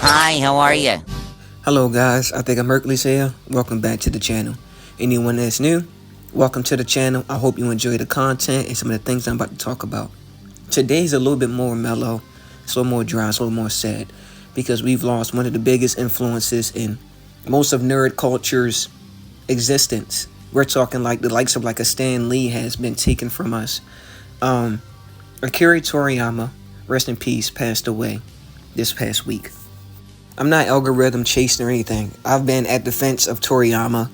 Hi, how are you? Hello guys, I think I'm Hercules here. Welcome back to the channel. Anyone that's new, welcome to the channel. I hope you enjoy the content and some of the things I'm about to talk about. Today's a little bit more mellow, it's a little more dry, it's a little more sad, because we've lost one of the biggest influences in most of nerd culture's existence. We're talking like the likes of like a Stan Lee has been taken from us. Akira Toriyama, rest in peace, passed away this past week. I'm not algorithm chasing or anything. I've been at the fence of Toriyama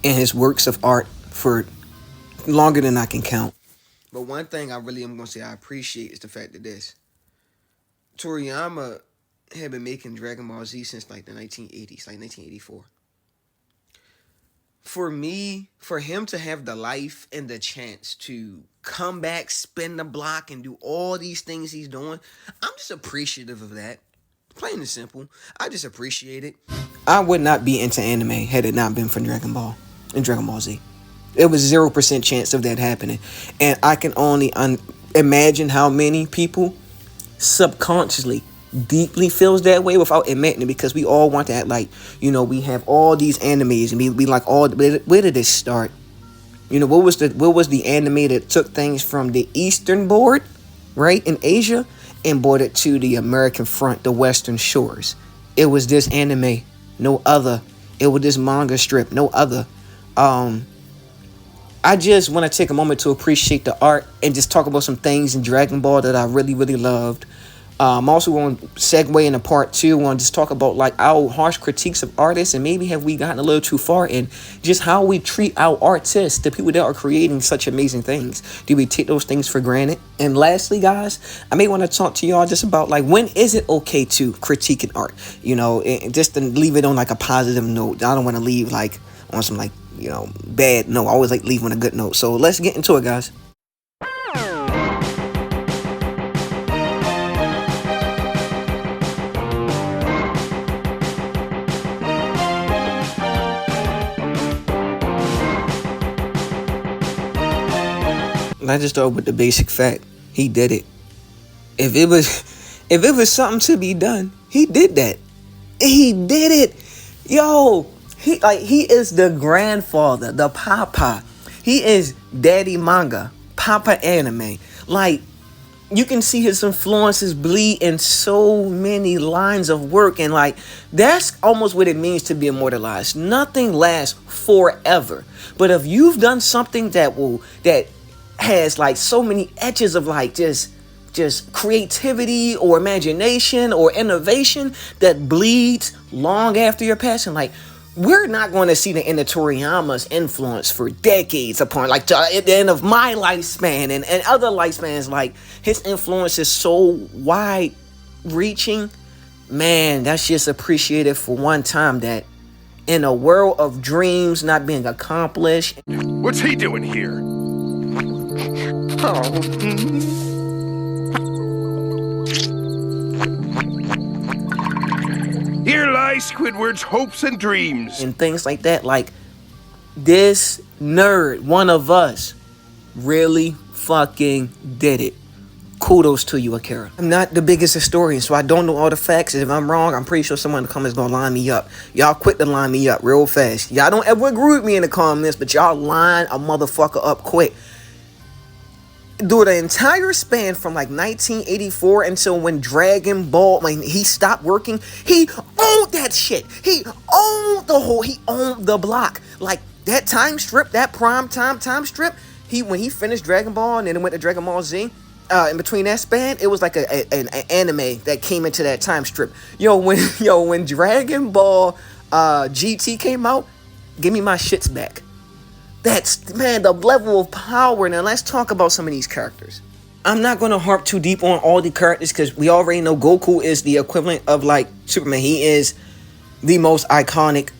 and his works of art for longer than I can count. But one thing I really am going to say I appreciate is the fact that Toriyama had been making Dragon Ball Z since like the 1980s, like 1984. For him to have the life and the chance to come back, spin the block, and do all these things he's doing, I'm just appreciative of that. Plain and simple. I just appreciate it. I would not be into anime had it not been for Dragon Ball and Dragon Ball Z. It was 0% chance of that happening. And I can only imagine how many people subconsciously, deeply feels that way without admitting it, because we all want to act like, we have all these animes and we like all, where did this start? What was the anime that took things from the Eastern board, right, in Asia, and brought it to the American front, the Western shores? It was this anime, no other. It was this manga strip, no other. I just want to take a moment to appreciate the art and just talk about some things in Dragon Ball that I really, really loved. I'm also going to segue into part 2. I want to just talk about like our harsh critiques of artists, and maybe have we gotten a little too far in just how we treat our artists, the people that are creating such amazing things. Do we take those things for granted? And lastly, guys, I may want to talk to y'all just about like, when is it okay to critique an art? And just to leave it on like a positive note. I don't want to leave like on some like, bad note. I always like leave on a good note. So let's get into it, guys. I just start with the basic fact. He did it. If it was something to be done, he did that. He did it. Yo, he is the grandfather, the papa. He is daddy manga, papa anime. Like, you can see his influences bleed in so many lines of work, and like, that's almost what it means to be immortalized. Nothing lasts forever. But if you've done something that has like so many edges of like just creativity or imagination or innovation that bleeds long after your passing, like, we're not going to see the end of Toriyama's influence for decades upon, like, at the end of my lifespan and other lifespans. Like, his influence is so wide reaching, man. That's just appreciated for one time, that in a world of dreams not being accomplished. What's he doing here? Here lies Squidward's hopes and dreams. And things like that. Like, this nerd, one of us, really fucking did it. Kudos to you, Akira. I'm not the biggest historian, so I don't know all the facts. If I'm wrong, I'm pretty sure someone in the comments is gonna line me up. Y'all quick to line me up real fast. Y'all don't ever agree with me in the comments, but y'all line a motherfucker up quick. Through the entire span from like 1984 until when Dragon Ball, he stopped working, he owned that shit. He owned the block. Like, that time strip, that prime time strip, when he finished Dragon Ball and then it went to Dragon Ball Z, in between that span, it was like an anime that came into that time strip. When Dragon Ball GT came out, give me my shits back. That's, man, the level of power. Now let's talk about some of these characters. I'm not going to harp too deep on all the characters, because we already know Goku is the equivalent of like Superman. He is the most iconic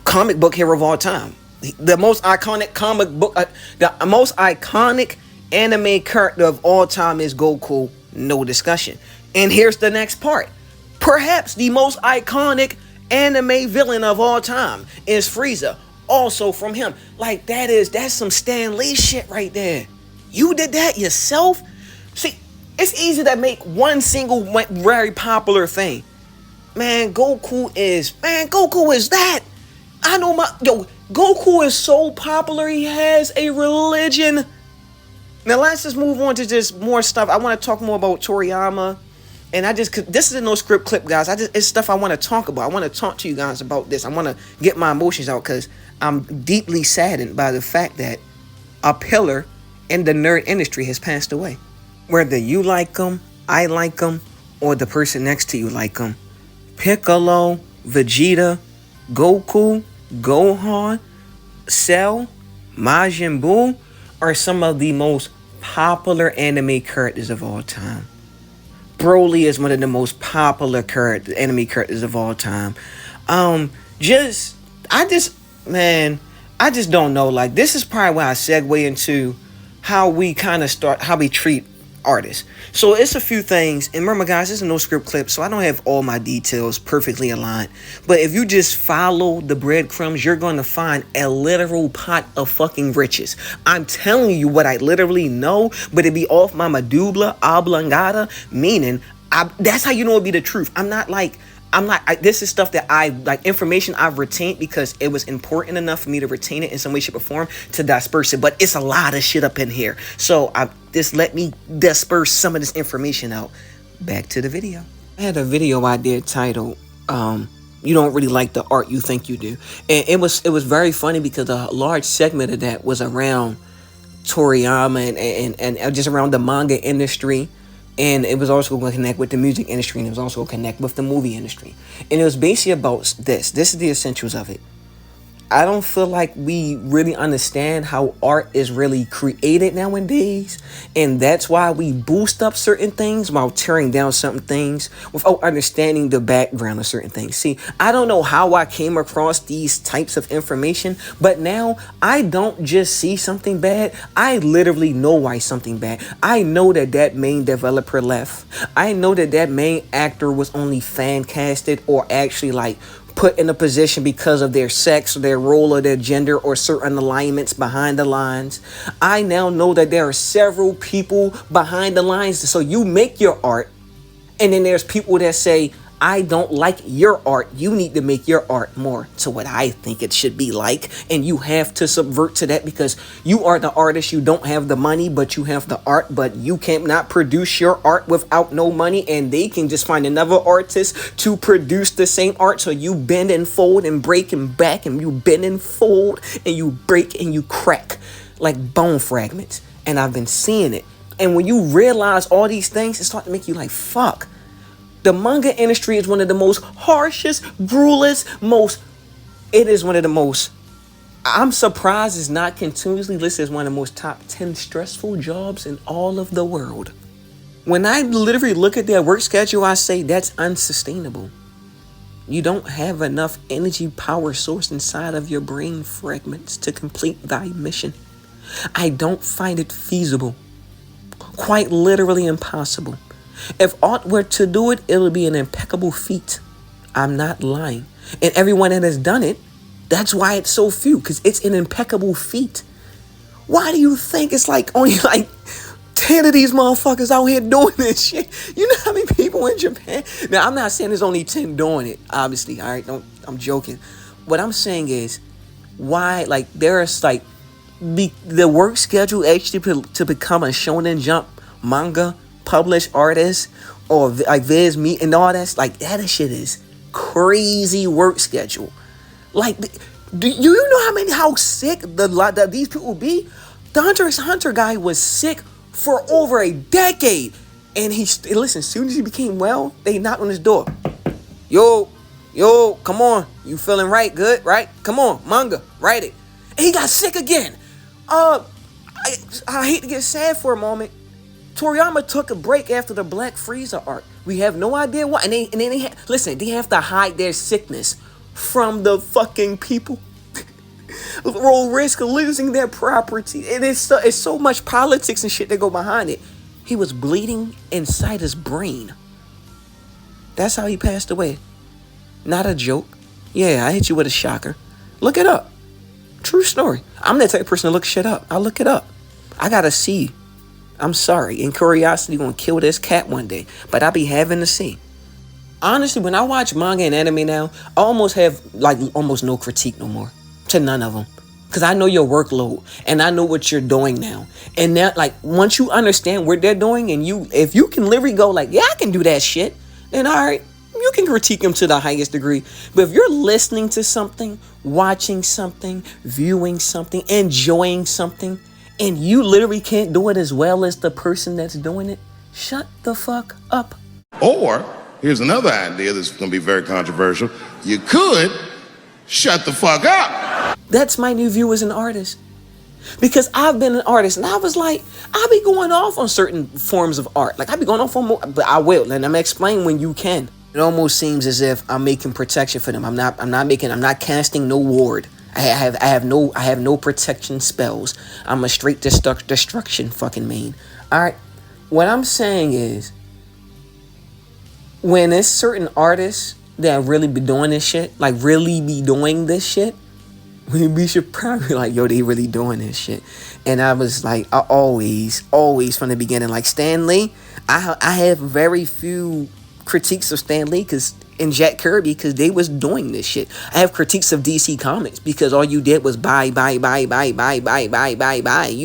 comic book hero of all time. The most iconic the most iconic anime character of all time is Goku, no discussion. And here's the next part. Perhaps the most iconic anime villain of all time is Frieza. Also from him. Like, that's some Stan Lee shit right there. You did that yourself? See, it's easy to make one single very popular thing. Man, Goku is that. I know Goku is so popular, he has a religion. Now let's just move on to just more stuff. I want to talk more about Toriyama. And this is a no script clip, guys. It's stuff I want to talk about. I want to talk to you guys about this. I want to get my emotions out because I'm deeply saddened by the fact that a pillar in the nerd industry has passed away. Whether you like him, I like him, or the person next to you like him, Piccolo, Vegeta, Goku, Gohan, Cell, Majin Buu are some of the most popular anime characters of all time. Broly is one of the most popular anime characters of all time. I just don't know. Like, this is probably where I segue into how we treat artists. So it's a few things, and remember, guys, this is a no script clip, so I don't have all my details perfectly aligned. But if you just follow the breadcrumbs, you're going to find a literal pot of fucking riches. I'm telling you what I literally know, but it be off my medulla oblongata, meaning that's how you know it be the truth. This is stuff that information I've retained because it was important enough for me to retain it in some way, shape, or form to disperse it. But it's a lot of shit up in here. So just let me disperse some of this information out. Back to the video. I had a video I did titled, You Don't Really Like the Art You Think You Do. And it was very funny because a large segment of that was around Toriyama and just around the manga industry. And it was also going to connect with the music industry, and it was also going to connect with the movie industry. And it was basically about this. This is the essentials of it. I don't feel like we really understand how art is really created nowadays. And that's why we boost up certain things while tearing down certain things without understanding the background of certain things. See, I don't know how I came across these types of information, but now I don't just see something bad. I literally know why something bad. I know that main developer left. I know that main actor was only fan casted or actually put in a position because of their sex or their role or their gender or certain alignments behind the lines. I now know that there are several people behind the lines. So you make your art, and then there's people that say, I don't like your art. You need to make your art more to what I think it should be like. And you have to subvert to that because you are the artist. You don't have the money, but you have the art. But you cannot produce your art without no money. And they can just find another artist to produce the same art. So you bend and fold and break and back. And you bend and fold and you break and you crack like bone fragments. And I've been seeing it. And when you realize all these things, it starts to make you like, fuck. The manga industry is one of the most harshest, brutalest, I'm surprised it's not continuously listed as one of the most top 10 stressful jobs in all of the world. When I literally look at their work schedule, I say that's unsustainable. You don't have enough energy power source inside of your brain fragments to complete thy mission. I don't find it feasible. Quite literally impossible. If art were to do it, it would be an impeccable feat. I'm not lying. And everyone that has done it, that's why it's so few, because it's an impeccable feat. Why do you think it's only 10 of these motherfuckers out here doing this shit? You know how many people in Japan? Now, I'm not saying there's only 10 doing it, obviously, all right? I'm joking. What I'm saying is, why, there's the work schedule actually to become a Shonen Jump manga published artist or Viz Meet and all that shit is crazy work schedule. Do you know how sick these people be? The Hunter x Hunter guy was sick for over a decade, and listen, as soon as he became well, they knocked on his door. Yo, come on, you feeling right? Good, right? Come on, manga, write it. And he got sick again. I hate to get sad for a moment. Toriyama took a break after the Black Frieza arc. We have no idea why. And they have to hide their sickness from the fucking people. Roll risk of losing their property. It's so much politics and shit that go behind it. He was bleeding inside his brain. That's how he passed away. Not a joke. Yeah, I hit you with a shocker. Look it up. True story. I'm that type of person to look shit up. I'll look it up. I gotta see. I'm sorry. And curiosity gonna kill this cat one day. But I'll be having to see. Honestly, when I watch manga and anime now, I almost have like almost no critique no more to none of them. Cause I know your workload and I know what you're doing now. And that, like, once you understand what they're doing and if you can literally go like, yeah, I can do that shit, then all right, you can critique them to the highest degree. But if you're listening to something, watching something, viewing something, enjoying something, and you literally can't do it as well as the person that's doing it, shut the fuck up. Or, here's another idea that's going to be very controversial. You could shut the fuck up. That's my new view as an artist. Because I've been an artist and I was like, I'll be going off on certain forms of art. Like, I'll be going off on more, but I will. And I'm going to explain when you can. It almost seems as if I'm making protection for them. I'm not casting no ward. I have no protection spells. I'm a straight destruction fucking main. All right. What I'm saying is, when there's certain artists that really be doing this shit, like really be doing this shit, we should probably like, yo, they really doing this shit. And I was like, I always from the beginning, like Stan Lee, I have very few critiques of Stan Lee and Jack Kirby because they was doing this shit. I have critiques of DC Comics because all you did was buy. You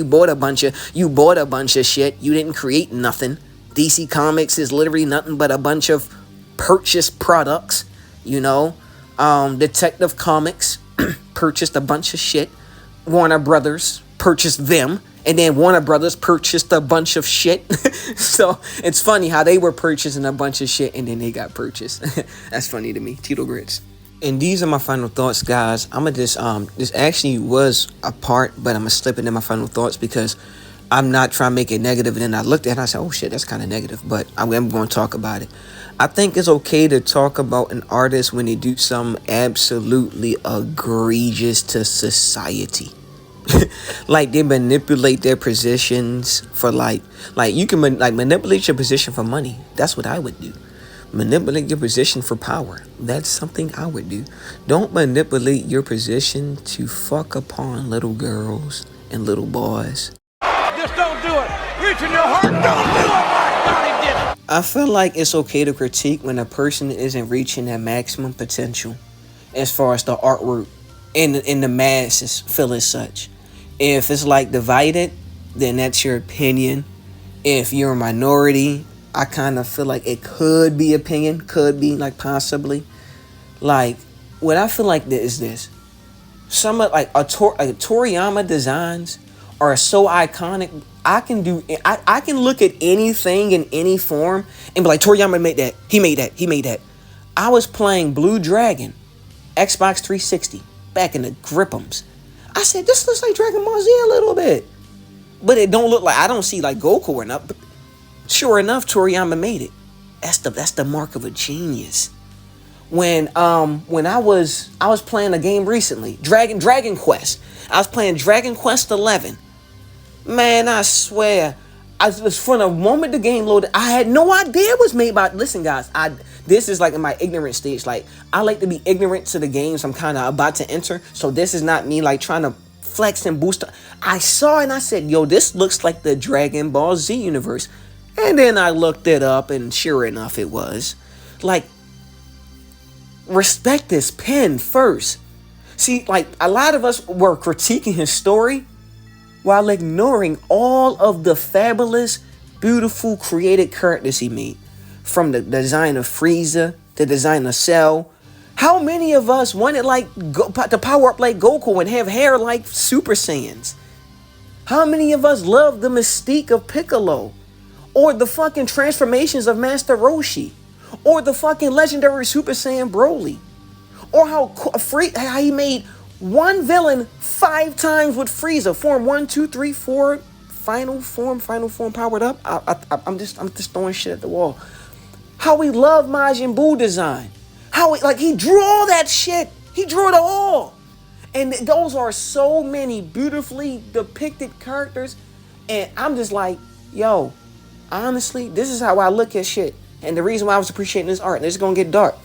bought a bunch of shit. You didn't create nothing. DC Comics is literally nothing but a bunch of purchased products, you know. Detective Comics purchased a bunch of shit. Warner Brothers purchased them, and then Warner Brothers purchased a bunch of shit. So it's funny how they were purchasing a bunch of shit and then they got purchased. That's funny to me. Tito Grits. And these are my final thoughts, guys. I'm gonna just this actually was a part, but I'm gonna slip it in my final thoughts because I'm not trying to make it negative. And then I looked at it and I said, oh shit, that's kind of negative, but I'm going to talk about it. I think it's okay to talk about an artist when they do something absolutely egregious to society. Like they manipulate their positions for like you can manipulate your position for money. That's what I would do. Manipulate your position for power. That's something I would do. Don't manipulate your position to fuck upon little girls and little boys. Just don't do it. Reach in your heart. Don't do it. My God, he did it. I feel like it's okay to critique when a person isn't reaching their maximum potential as far as the artwork and the masses feel as such. If it's like divided, then that's your opinion. If you're a minority, I kind of feel like it could be opinion, could be like possibly. Like, what I feel like is this. Some of like Toriyama designs are so iconic. I can look at anything in any form and be like, Toriyama made that. He made that. I was playing Blue Dragon, Xbox 360, back in the Grip'ems. I said, this looks like Dragon Ball Z a little bit. But it don't look like, I don't see like Goku or nothing. But sure enough, Toriyama made it. That's the mark of a genius. When I was playing a game recently, Dragon Quest. I was playing Dragon Quest 11. Man, I swear, from the moment the game loaded, I had no idea it was made by. Listen, guys, this is like in my ignorant stage. Like, I like to be ignorant to the games I'm kind of about to enter. So this is not me like trying to flex and boost. I saw it and I said, yo, this looks like the Dragon Ball Z universe. And then I looked it up, and sure enough, it was. Like, respect this pen first. See, like, a lot of us were critiquing his story while ignoring all of the fabulous, beautiful, created characters he made. From the design of Frieza, the design of Cell. How many of us wanted to power up like Goku and have hair like Super Saiyans? How many of us loved the mystique of Piccolo? Or the fucking transformations of Master Roshi? Or the fucking legendary Super Saiyan Broly? Or how he made one villain 5 times with Frieza. Form 1, 2, 3, 4. Final form powered up. I'm just throwing shit at the wall. How we love Majin Buu design. How he drew all that shit. He drew it all. And those are so many beautifully depicted characters. And I'm just like, yo, honestly, this is how I look at shit. And the reason why I was appreciating this art, and it's gonna get dark.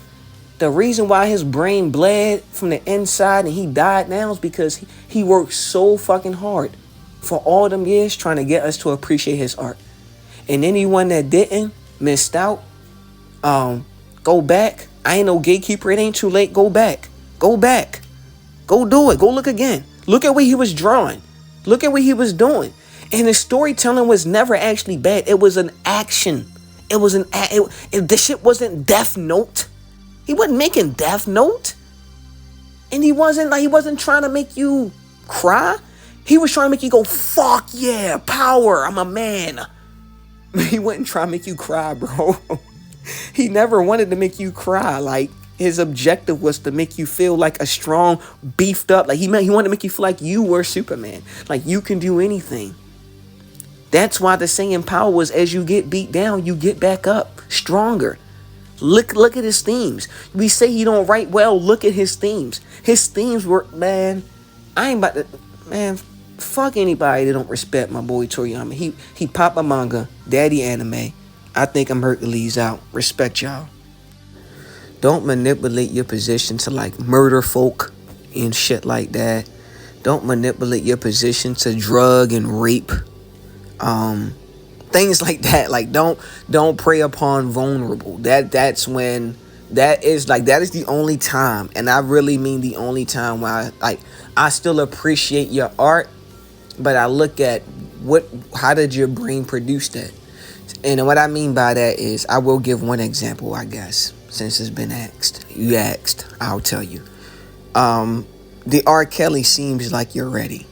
The reason why his brain bled from the inside and he died now is because he worked so fucking hard for all them years trying to get us to appreciate his art. And anyone that didn't, missed out. Go back. I ain't no gatekeeper. It ain't too late. Go back. Go back. Go do it. Go look again. Look at what he was drawing. Look at what he was doing. And his storytelling was never actually bad. It was an action. It was this shit wasn't Death Note. He wasn't making Death Note. And he wasn't trying to make you cry. He was trying to make you go, fuck yeah, power, I'm a man. He wasn't trying to make you cry, bro. He never wanted to make you cry. Like, his objective was to make you feel like a strong, beefed up, like he wanted to make you feel like you were Superman. Like, you can do anything. That's why the saying power was, as you get beat down, you get back up stronger. Look at his themes. We say he don't write well. Look at his themes. His themes were, man, I ain't about to, man, fuck anybody that don't respect my boy Toriyama. He popped my manga, daddy anime. I think I'm Hercules Out. Respect y'all. Don't manipulate your position to like murder folk and shit like that. Don't manipulate your position to drug and rape. Things like that. Like, don't prey upon vulnerable. That's when that is the only time, and I really mean the only time where I still appreciate your art, but I look at how did your brain produce that? And what I mean by that is, I will give one example, I guess, since it's been asked. You asked, I'll tell you. The R. Kelly Seems Like You're Ready.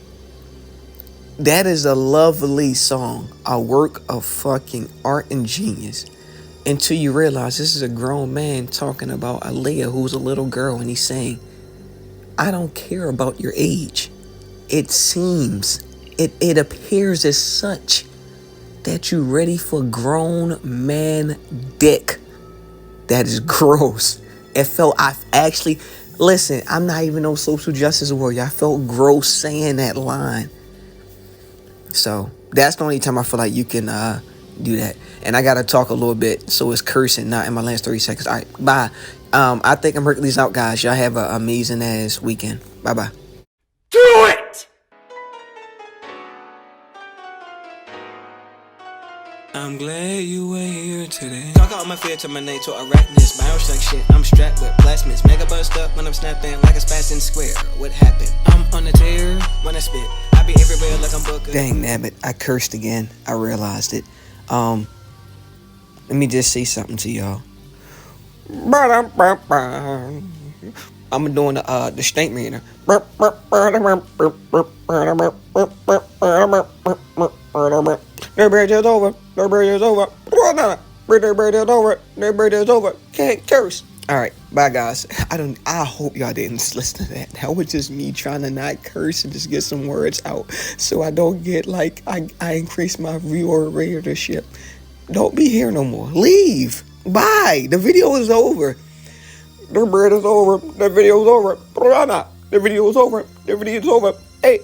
That is a lovely song, a work of fucking art and genius. Until you realize this is a grown man talking about Aaliyah, who's a little girl, and he's saying, I don't care about your age. It seems, it appears as such that you ready for grown man dick. That is gross. Listen, I'm not even no social justice warrior. I felt gross saying that line. So that's the only time I feel like you can do that. And I gotta talk a little bit, so it's cursing, not in my last 30 seconds. All right, bye. I think I'm Hercules Out, guys. Y'all have an amazing ass weekend. Bye bye. Do it! I'm glad you were here today. Talk out my fear to my name to arachnids. Bioshock shit, I'm strapped with plasmids. Mega bust up when I'm snapping like a spastin square. What happened? I'm on the tear when I spit. I be everywhere like I'm Booker. Dang, nabbit, I cursed again. I realized it. Let me just say something to y'all. I'm doing the stank meter. The bridge is over. The bridge is over. The bridge is over. The bridge is over. Can't curse. All right, bye guys. I hope y'all didn't listen to that. That was just me trying to not curse and just get some words out, so I don't get like I increase my viewer readership. Don't be here no more. Leave. Bye. The video is over. The bridge is over. The video is over. The video is over. The video is over. Hey.